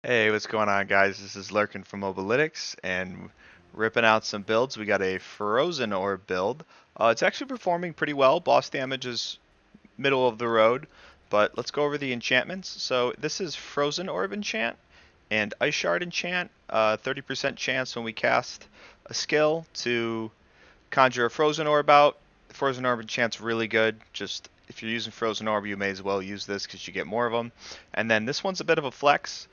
Hey, what's going on, guys? This is Lurkin from Mobalytics, and ripping out some builds. We got a Frozen Orb build. It's actually performing pretty well. Boss damage is middle of the road, but let's go over the enchantments. So this is Frozen Orb enchant and Ice Shard enchant. 30% chance when we cast a skill to conjure a Frozen Orb out. The Frozen Orb enchant's really good. Just if you're using Frozen Orb, you may as well use this because you get more of them. And then this one's a bit of a flex.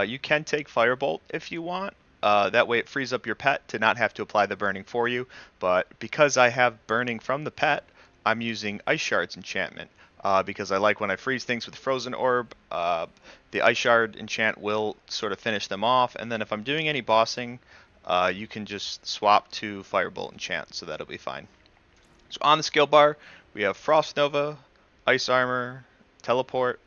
You can take Firebolt if you want. That way it frees up your pet to not have to apply the burning for you. But because I have burning from the pet, I'm using Ice Shard's enchantment. Because I like when I freeze things with Frozen Orb, the Ice Shard enchant will sort of finish them off. And then if I'm doing any bossing, you can just swap to Firebolt enchant, so that'll be fine. So on the skill bar, we have Frost Nova, Ice Armor, Teleport,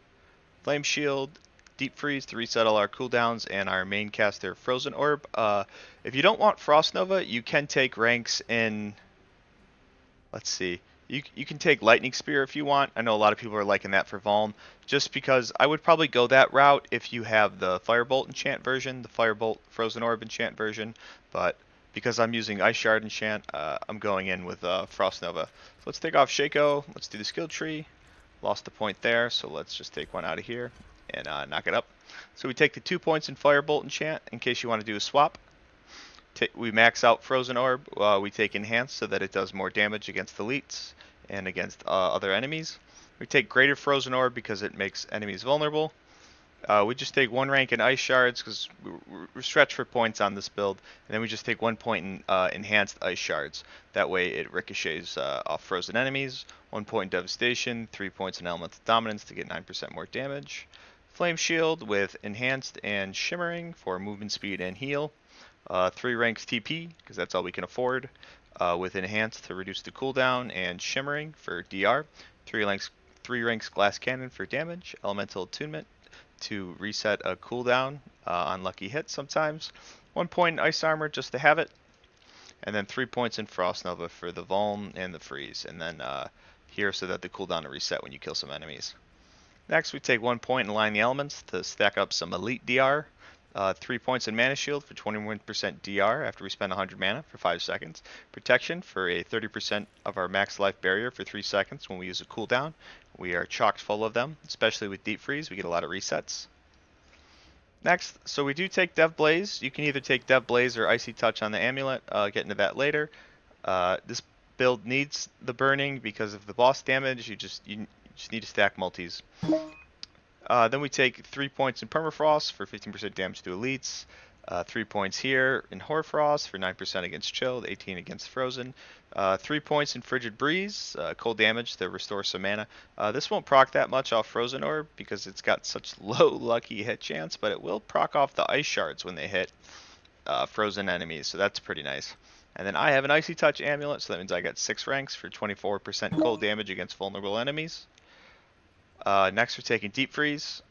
Flame Shield, Deep Freeze to reset all our cooldowns, and our main caster Frozen Orb. If you don't want Frost Nova, you can take ranks in. Let's see. You can take Lightning Spear if you want. I know a lot of people are liking that for Vuln. Just because I would probably go that route if you have the Firebolt enchant version, the Firebolt Frozen Orb enchant version. But because I'm using Ice Shard enchant, I'm going in with Frost Nova. So let's take off Shaco. Let's do the skill tree. Lost a point there, so let's just take one out of here and knock it up. So we take the 2 points in Firebolt enchant in case you want to do a swap. We max out Frozen Orb. We take Enhanced so that it does more damage against elites and against other enemies. We take Greater Frozen Orb because it makes enemies vulnerable. We just take 1 rank in Ice Shards because we're stretched for points on this build. And then we just take 1 point in Enhanced Ice Shards. That way it ricochets off frozen enemies. 1 point in Devastation, 3 points in Elemental Dominance to get 9% more damage. Flame Shield with Enhanced and Shimmering for movement speed and heal. 3 ranks TP, because that's all we can afford, with Enhanced to reduce the cooldown, and Shimmering for DR. 3 ranks Glass Cannon for damage, Elemental Attunement to reset a cooldown on lucky hits sometimes. 1 point in Ice Armor just to have it, and then 3 points in Frost Nova for the Vuln and the Freeze, and then here so that the cooldown will reset when you kill some enemies. Next, we take 1 point in Line the Elements to stack up some Elite DR. 3 points in Mana Shield for 21% DR after we spend 100 mana for 5 seconds. Protection for a 30% of our max life barrier for 3 seconds when we use a cooldown. We are chocked full of them, especially with Deep Freeze. We get a lot of resets. Next, so we do take Dev Blaze. You can either take Dev Blaze or Icy Touch on the Amulet. Get into that later. This build needs the burning because of the boss damage. You just need to stack multis. Then we take 3 points in Permafrost for 15% damage to elites. 3 points here in Hoarfrost for 9% against Chilled, 18 against Frozen. 3 points in Frigid Breeze, cold damage to restore some mana. This won't proc that much off Frozen Orb because it's got such low lucky hit chance, but it will proc off the Ice Shards when they hit frozen enemies, so that's pretty nice. And then I have an Icy Touch Amulet, so that means I got 6 ranks for 24% cold damage against vulnerable enemies. Next, we're taking Deep Freeze,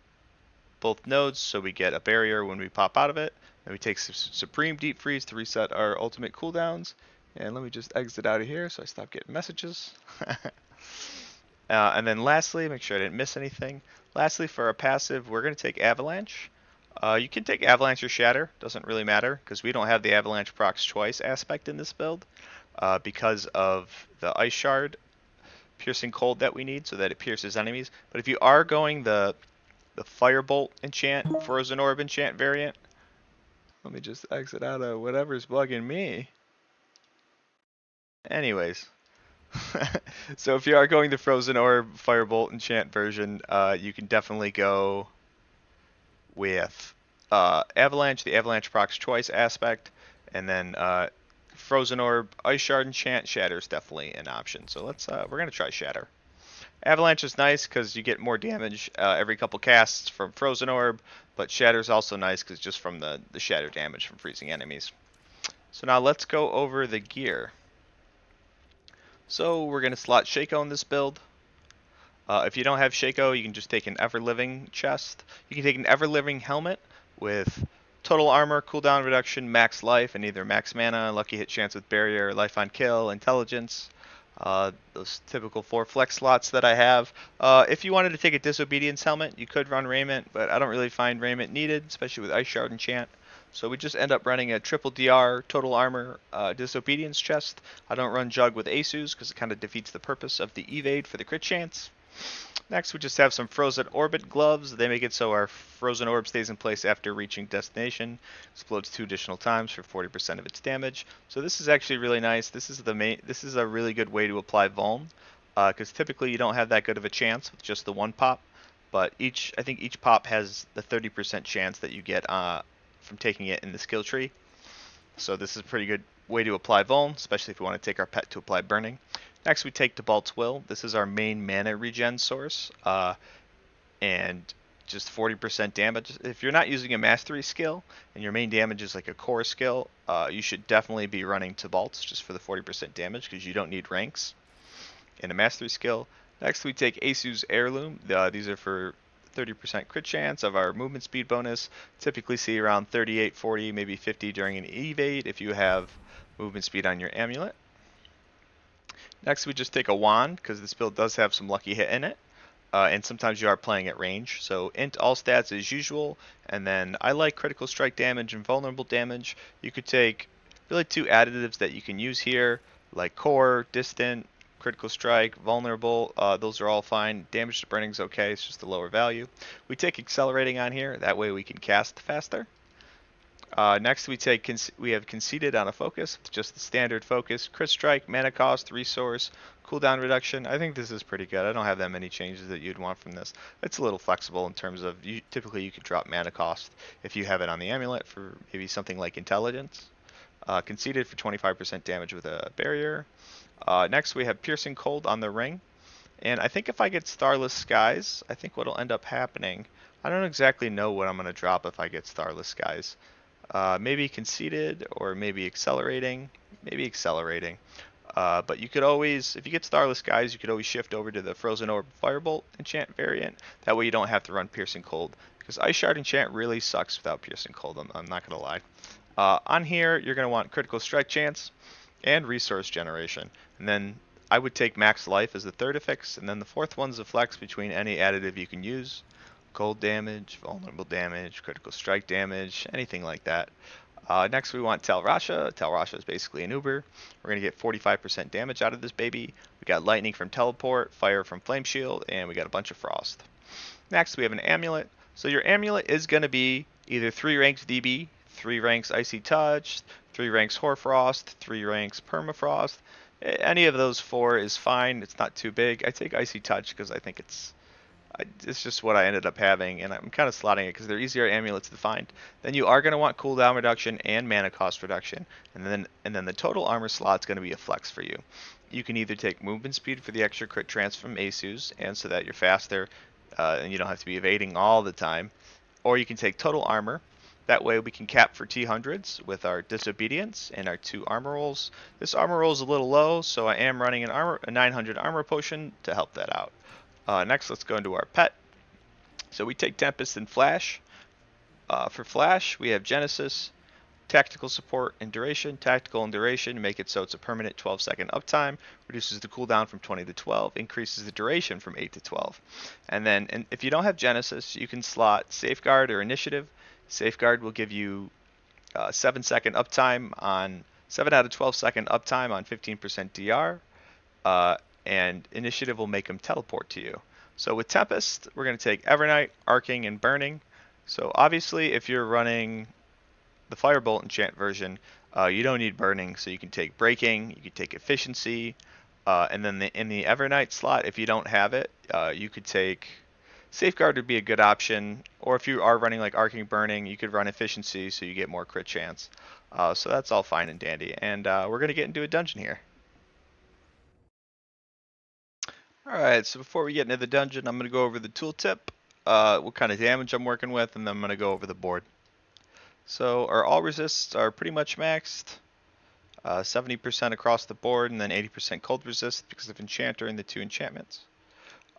both nodes, so we get a barrier when we pop out of it. Then we take Supreme Deep Freeze to reset our ultimate cooldowns. And let me just exit out of here so I stop getting messages. And then lastly, make sure I didn't miss anything. Lastly, for our passive, we're going to take Avalanche. You can take Avalanche or Shatter, doesn't really matter, because we don't have the Avalanche procs choice aspect in this build because of the Ice Shard piercing cold that we need so that it pierces enemies. But if you are going the Firebolt enchant, Frozen Orb enchant variant, let me just exit out of whatever's bugging me. Anyways, so if you are going the Frozen Orb Firebolt enchant version, you can definitely go with Avalanche, the Avalanche procs choice aspect, and then Frozen Orb, Ice Shard enchant, Shatter is definitely an option. So we're gonna try Shatter. Avalanche is nice because you get more damage every couple casts from Frozen Orb, but Shatter is also nice because just from the Shatter damage from freezing enemies. So now let's go over the gear. So we're gonna slot Shaco in this build. If you don't have Shaco, you can just take an Ever-Living chest. You can take an Ever-Living helmet with total armor, cooldown reduction, max life, and either max mana, lucky hit chance with barrier, life on kill, intelligence. Those typical 4 flex slots that I have. If you wanted to take a Disobedience helmet, you could run Raiment, but I don't really find Raiment needed, especially with Ice Shard Enchant. So we just end up running a triple DR, total armor, Disobedience chest. I don't run Jug with Asus because it kind of defeats the purpose of the evade for the crit chance. Next, we just have some Frozen Orbit gloves. They make it so our Frozen Orb stays in place after reaching destination. Explodes 2 additional times for 40% of its damage. So this is actually really nice. This is a really good way to apply Vuln, because typically you don't have that good of a chance with just the one pop. But I think each pop has the 30% chance that you get from taking it in the skill tree. So this is a pretty good way to apply Vuln, especially if we want to take our pet to apply Burning. Next, we take Debalt's Will. This is our main mana regen source, and just 40% damage. If you're not using a mastery skill and your main damage is like a core skill, you should definitely be running Debalt's just for the 40% damage because you don't need ranks in a mastery skill. Next, we take Asus Heirloom. These are for 30% crit chance of our movement speed bonus. Typically see around 38, 40, maybe 50 during an evade if you have movement speed on your amulet. Next, we just take a wand, because this build does have some lucky hit in it, and sometimes you are playing at range. So int all stats as usual, and then I like critical strike damage and vulnerable damage. You could take really 2 additives that you can use here, like core, distant, critical strike, vulnerable. Those are all fine. Damage to burning is okay, it's just a lower value. We take accelerating on here, that way we can cast faster. Next, we have Conceited on a focus, just the standard focus, crit strike, mana cost, resource, cooldown reduction. I think this is pretty good. I don't have that many changes that you'd want from this. It's a little flexible in terms of typically you can drop mana cost if you have it on the amulet for maybe something like intelligence. Conceited for 25% damage with a barrier. Next, we have Piercing Cold on the ring. And I think if I get Starless Skies, I think what'll end up happening, I don't exactly know what I'm going to drop if I get Starless Skies. Maybe Conceited or maybe Accelerating. Maybe Accelerating. But you could always, if you get Starless Skies, you could always shift over to the Frozen Orb Firebolt enchant variant. That way you don't have to run Piercing Cold. Because Ice Shard enchant really sucks without Piercing Cold, I'm not going to lie. On here, you're going to want Critical Strike Chance and Resource Generation. And then I would take Max Life as the third affix, and then the fourth one's a flex between any additive you can use. Cold damage, vulnerable damage, critical strike damage, anything like that. Next we want Tel Rasha. Tel Rasha is basically an Uber. We're going to get 45% damage out of this baby. We got lightning from Teleport, fire from Flame Shield, and we got a bunch of frost. Next we have an amulet. So your amulet is going to be either 3 ranks DB, 3 ranks Icy Touch, 3 ranks Hoarfrost, 3 ranks Permafrost. Any of those 4 is fine. It's not too big. I take Icy Touch because I think it's just what I ended up having, and I'm kind of slotting it because they're easier amulets to find. Then you are going to want cooldown reduction and mana cost reduction, and then the total armor slot's going to be a flex for you. You can either take movement speed for the extra crit trance from Asus, and so that you're faster and you don't have to be evading all the time, or you can take total armor. That way we can cap for T100s with our Disobedience and our 2 armor rolls. This armor roll is a little low, so I am running a 900 armor potion to help that out. Next, let's go into our pet. So we take Tempest and Flash. For Flash, we have Genesis, Tactical Support and Duration. Tactical and Duration make it so it's a permanent 12-second uptime, reduces the cooldown from 20 to 12, increases the duration from 8 to 12. And then if you don't have Genesis, you can slot Safeguard or Initiative. Safeguard will give you 7-second uptime on 7 out of 12-second uptime on 15% DR. And Initiative will make them teleport to you. So with Tempest, we're going to take Evernight, Arcing, and Burning. So obviously, if you're running the Firebolt enchant version, you don't need Burning, so you can take Breaking, you can take Efficiency, and then in the Evernight slot, if you don't have it, you could take Safeguard would be a good option, or if you are running like Arcing, Burning, you could run Efficiency so you get more crit chance. So that's all fine and dandy, and we're going to get into a dungeon here. Alright, so before we get into the dungeon, I'm going to go over the tooltip, what kind of damage I'm working with, and then I'm going to go over the board. So our all resists are pretty much maxed, 70% across the board, and then 80% cold resist because of Enchanter and the 2 enchantments.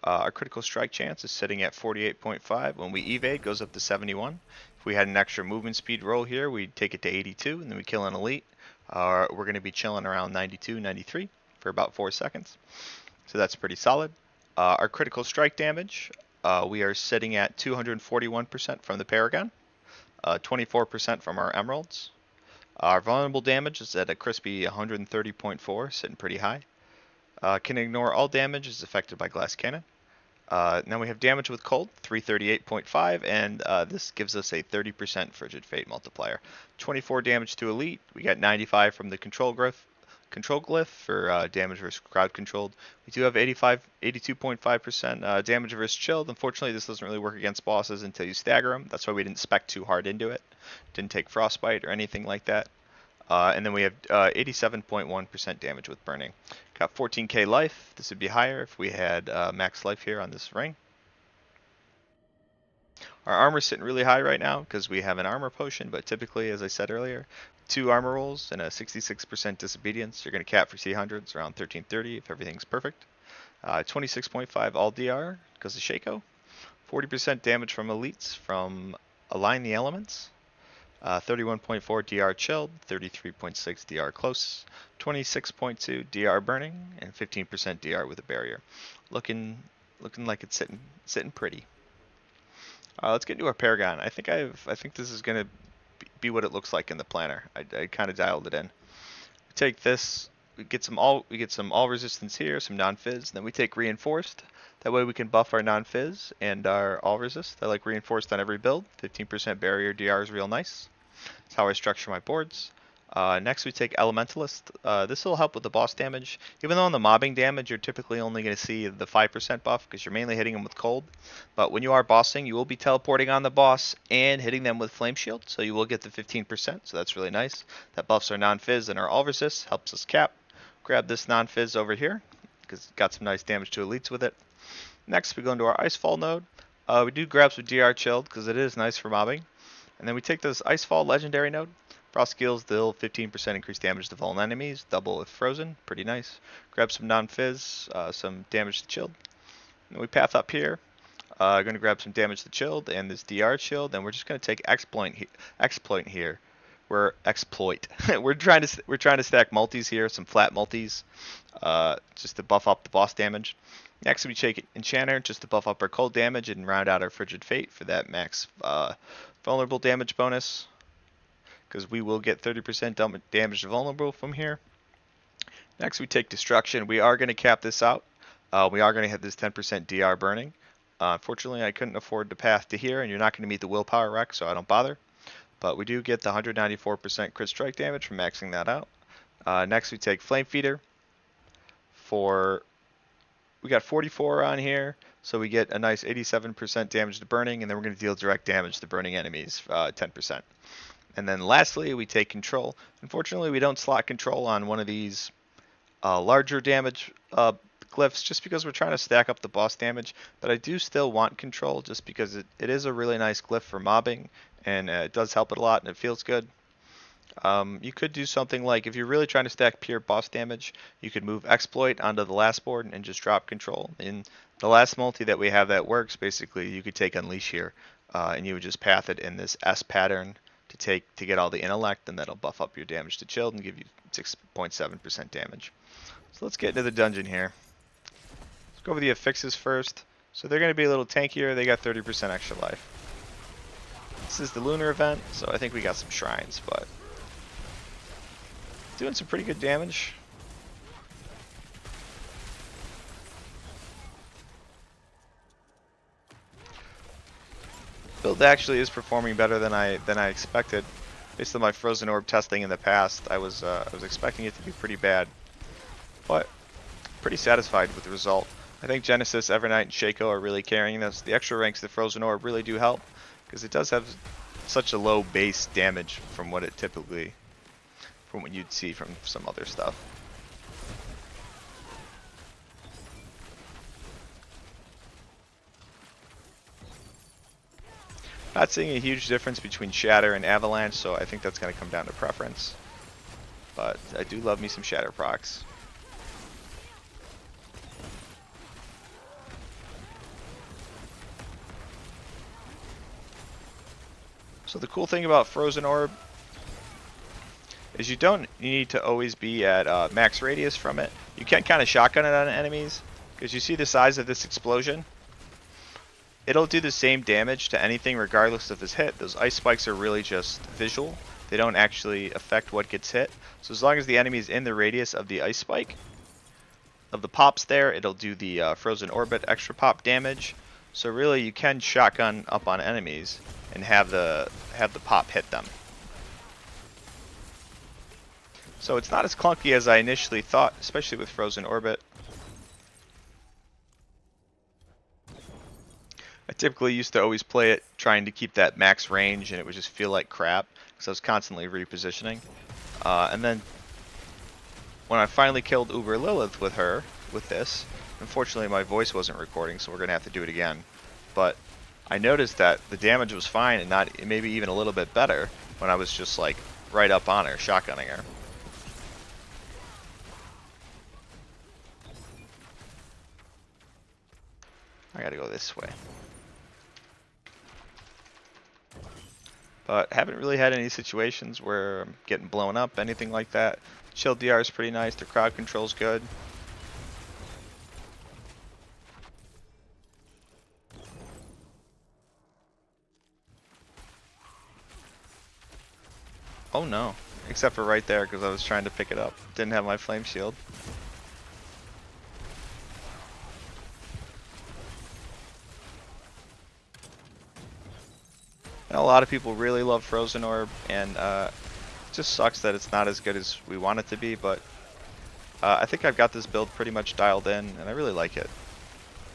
Our critical strike chance is sitting at 48.5. When we evade, it goes up to 71. If we had an extra movement speed roll here, we'd take it to 82, and then we kill an elite. We're going to be chilling around 92, 93. for about 4 seconds. So that's pretty solid. Our critical strike damage, we are sitting at 241% from the Paragon, 24% from our Emeralds. Our vulnerable damage is at a crispy 130.4, sitting pretty high. Can ignore all damage is affected by Glass Cannon. Now we have damage with cold, 338.5, and this gives us a 30% Frigid Fate multiplier. 24 damage to elite. We got 95 from the control glyph for damage versus crowd controlled. We do have 82.5% damage versus chilled. Unfortunately, this doesn't really work against bosses until you stagger them. That's why we didn't spec too hard into it. Didn't take frostbite or anything like that. And then we have 87.1% damage with burning. Got 14k life. This would be higher if we had max life here on this ring. Our armor's sitting really high right now because we have an armor potion, but typically, as I said earlier, 2 armor rolls and a 66% disobedience. You're going to cap for T100s around 1330 if everything's perfect. 26.5 all DR because of Shaco. 40% damage from elites from Align the Elements. 31.4 DR chilled, 33.6 DR close, 26.2 DR burning, and 15% DR with a barrier. Looking like it's sitting pretty. Let's get into our Paragon. I think this is gonna be what it looks like in the planner. I kind of dialed it in. We take this, we get some all resistance here, some non-fizz. Then we take reinforced. That way we can buff our non-fizz and our all resist. I like reinforced on every build. 15% barrier DR is real nice. That's how I structure my boards. Next we take Elementalist. This will help with the boss damage. Even though on the mobbing damage you're typically only going to see the 5% buff because you're mainly hitting them with cold. But when you are bossing, you will be teleporting on the boss and hitting them with Flame Shield. So you will get the 15%, so that's really nice. That buffs our non-fizz and our all resist, helps us cap. Grab this non-fizz over here because it's got some nice damage to elites with it. Next we go into our Icefall node. We do grab some DR chilled because it is nice for mobbing. And then we take this Icefall legendary node. Frost skills deal 15% increased damage to fallen enemies, double if frozen, pretty nice. Grab some non-fizz, some damage to chilled. And we path up here. Going to grab some damage to chilled and this DR shield, and we're just going to take exploit here. We're trying to stack multis here, some flat multis, just to buff up the boss damage. Next we take Enchanter just to buff up our cold damage and round out our Frigid Fate for that max vulnerable damage bonus. Because we will get 30% damage to vulnerable from here. Next we take Destruction. We are going to cap this out. We are going to hit this 10% DR burning. Unfortunately I couldn't afford to path to here, and you're not going to meet the willpower rec, so I don't bother. But we do get the 194% crit strike damage from maxing that out. Next we take Flame Feeder. We got 44 on here, so we get a nice 87% damage to burning, and then we're going to deal direct damage to burning enemies, 10%. And then lastly, we take Control. Unfortunately, we don't slot Control on one of these larger damage glyphs just because we're trying to stack up the boss damage. But I do still want Control just because it is a really nice glyph for mobbing, and it does help it a lot, and it feels good. You could do something like, if you're really trying to stack pure boss damage, you could move Exploit onto the last board and just drop Control. In the last multi that we have that works, basically, you could take Unleash here, and you would just path it in this S pattern to get all the intellect, and that'll buff up your damage to chilled and give you 6.7% damage. So let's get into the dungeon here. Let's go over the affixes first. So they're going to be a little tankier. They got 30% extra life. This is the lunar event, so I think we got some shrines, but doing some pretty good damage. Build actually is performing better than I expected. Based on my frozen orb testing in the past, I was expecting it to be pretty bad, but pretty satisfied with the result. I think Genesis, Evernight, and Shaco are really carrying this. The extra ranks of the frozen orb really do help because it does have such a low base damage from what you'd see from some other stuff. Not seeing a huge difference between Shatter and Avalanche, so I think that's going to come down to preference. But I do love me some Shatter procs. So the cool thing about Frozen Orb is you don't need to always be at max radius from it. You can kind of shotgun it on enemies, because you see the size of this explosion? It'll do the same damage to anything regardless of its hit. Those ice spikes are really just visual. They don't actually affect what gets hit. So as long as the enemy is in the radius of the ice spike, of the pops there, it'll do the frozen orbit extra pop damage. So really you can shotgun up on enemies and have the pop hit them. So it's not as clunky as I initially thought, especially with frozen orbit. I typically used to always play it trying to keep that max range, and it would just feel like crap because I was constantly repositioning. And then when I finally killed Uber Lillith with this, unfortunately my voice wasn't recording, so we're gonna have to do it again. But I noticed that the damage was fine, and maybe even a little bit better when I was just like right up on her, shotgunning her. I gotta go this way. But haven't really had any situations where I'm getting blown up, anything like that. Chill DR is pretty nice, the crowd control's good. Oh no, except for right there because I was trying to pick it up. Didn't have my flame shield. And a lot of people really love Frozen Orb, and it just sucks that it's not as good as we want it to be, but I think I've got this build pretty much dialed in, and I really like it.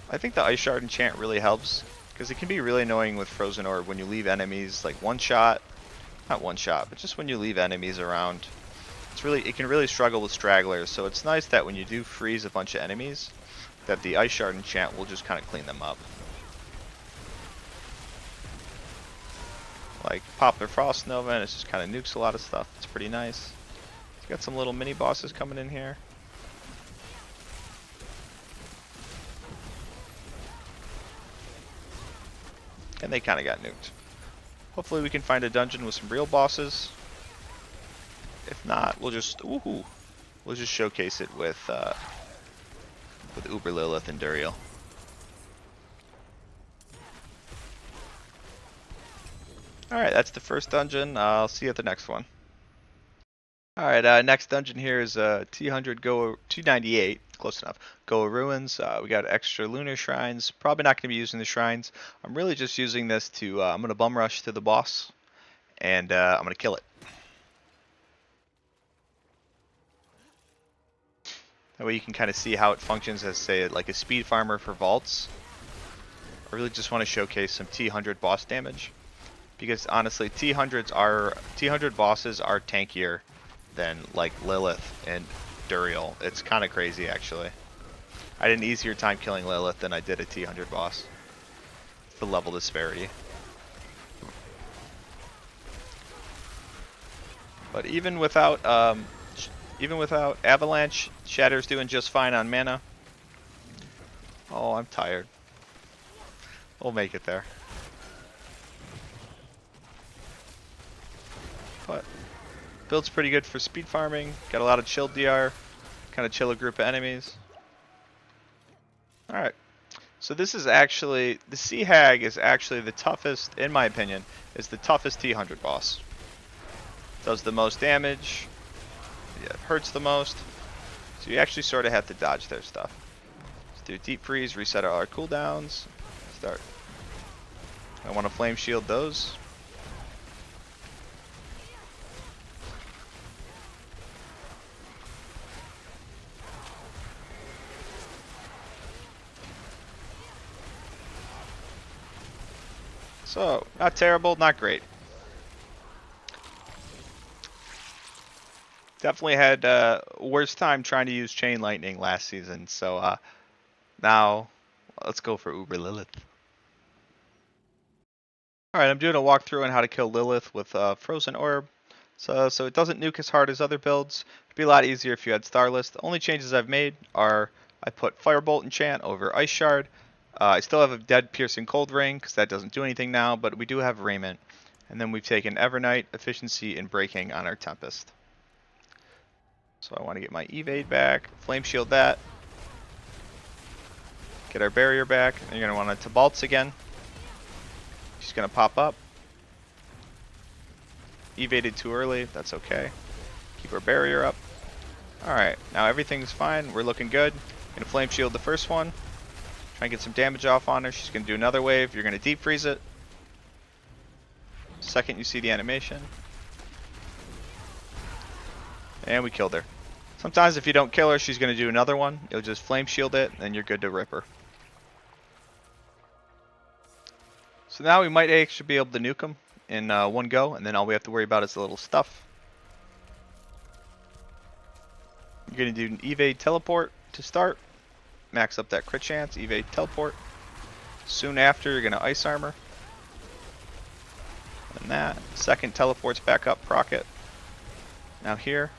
I think the Ice Shard enchant really helps, because it can be really annoying with Frozen Orb when you leave enemies like one shot, not one shot, but just when you leave enemies around. It can really struggle with stragglers, so it's nice that when you do freeze a bunch of enemies, that the Ice Shard enchant will just kind of clean them up. Like pop their Frost Nova, and it just kind of nukes a lot of stuff. It's pretty nice. It's got some little mini bosses coming in here. And they kind of got nuked. Hopefully we can find a dungeon with some real bosses. If not, we'll just showcase it with Uber Lillith and Duriel. Alright, that's the first dungeon. I'll see you at the next one. Alright, next dungeon here is T100 T98, close enough, Ghoa Ruins. We got extra lunar shrines. Probably not going to be using the shrines. I'm really just using this to, I'm going to bum rush to the boss, and I'm going to kill it. That way you can kind of see how it functions as, say, like a speed farmer for vaults. I really just want to showcase some T100 boss damage. Because honestly, T100 bosses are tankier than like Lilith and Duriel. It's kind of crazy actually. I had an easier time killing Lilith than I did a T100 boss. It's the level disparity. But even without Avalanche, Shatter's doing just fine on mana. Oh, I'm tired. We'll make it there. But build's pretty good for speed farming. Got a lot of chill DR. Kind of chill a group of enemies. Alright. So this is actually, the Sea Hag is actually the toughest, in my opinion, is the toughest T100 boss. Does the most damage. Yeah, hurts the most. So you actually sort of have to dodge their stuff. Let's do deep freeze, reset all our cooldowns. Start. I want to flame shield those. So, not terrible, not great. Definitely had worse time trying to use Chain Lightning last season, so now let's go for Uber Lillith. Alright, I'm doing a walkthrough on how to kill Lilith with Frozen Orb. So it doesn't nuke as hard as other builds. It'd be a lot easier if you had Starless. The only changes I've made are I put Firebolt enchant over Ice Shard. I still have a Dead Piercing Cold Ring because that doesn't do anything now, but we do have Raiment. And then we've taken Evernight, Efficiency, and Breaking on our Tempest. So I want to get my evade back, flame shield that, get our barrier back, and you're going to want to Tabalts again. She's going to pop up. Evaded too early, that's okay. Keep our barrier up. Alright, now everything's fine, we're looking good. Gonna flame shield the first one. Try and get some damage off on her. She's gonna do another wave, you're gonna deep freeze it. Second you see the animation. And we killed her. Sometimes if you don't kill her, she's gonna do another one. You'll just flame shield it, and you're good to rip her. So now we might actually be able to nuke them in one go, and then all we have to worry about is the little stuff. You're going to do an evade teleport to start. Max up that crit chance, evade teleport. Soon after, you're going to ice armor. And that. Second teleports back up, proc it. Now here.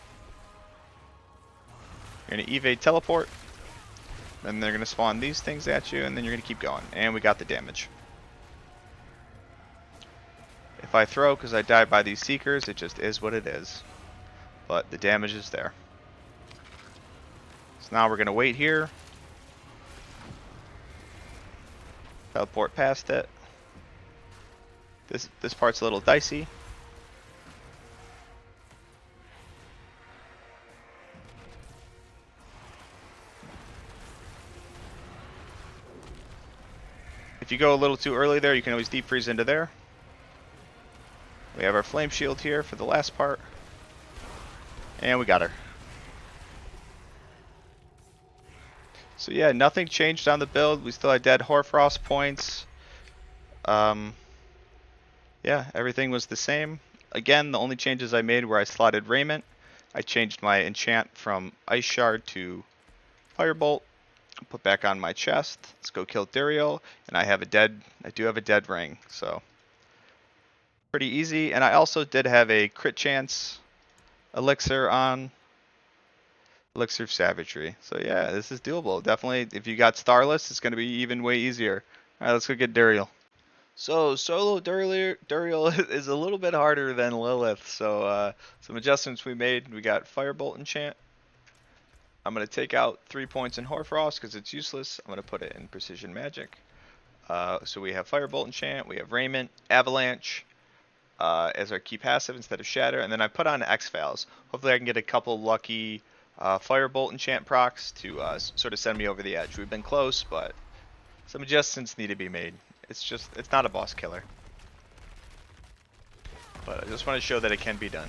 You're going to evade teleport. Then they're going to spawn these things at you, and then you're going to keep going. And we got the damage. If I throw because I died by these Seekers, it just is what it is. But the damage is there. So now we're going to wait here. Teleport past it. This part's a little dicey. If you go a little too early there, you can always deep freeze into there. We have our flame shield here for the last part. And we got her. So yeah, nothing changed on the build. We still had dead Hoarfrost points. Yeah, everything was the same. Again, the only changes I made were I slotted Raiment. I changed my enchant from Ice Shard to Firebolt. Put back on my chest. Let's go kill Duriel. And I do have a dead ring. So pretty easy. And I also did have a crit chance elixir on Elixir of Savagery. So yeah, this is doable. Definitely, if you got Starless, it's going to be even way easier. Alright, let's go get Duriel. So solo Duriel is a little bit harder than Lilith. So some adjustments we made. We got Firebolt enchant. I'm going to take out 3 points in Hoarfrost because it's useless. I'm going to put it in Precision Magic. So we have Firebolt enchant. We have Raiment, Avalanche as our key passive instead of Shatter. And then I put on X-Files. Hopefully I can get a couple lucky Firebolt enchant procs to sort of send me over the edge. We've been close, but some adjustments need to be made. It's not a boss killer. But I just want to show that it can be done.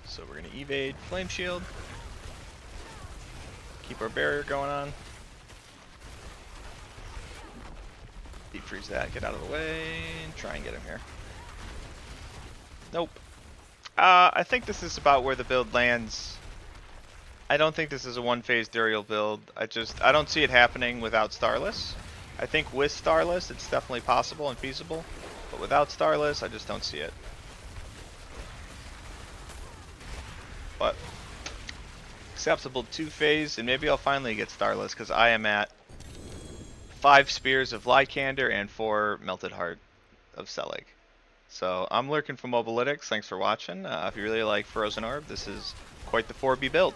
So we're going to evade Flame Shield. Keep our barrier going on. Deep freeze that, get out of the way, and try and get him here. Nope. I think this is about where the build lands. I don't think this is a one-phase Duriel build. I don't see it happening without Starless. I think with Starless, it's definitely possible and feasible. But without Starless, I just don't see it. But acceptable 2-phase, and maybe I'll finally get Starless because I am at 5 Spears of Lycander and 4 Melted Heart of Selig. So I'm lurking from Mobilytics. Thanks for watching. If you really like Frozen Orb, this is quite the Forby build.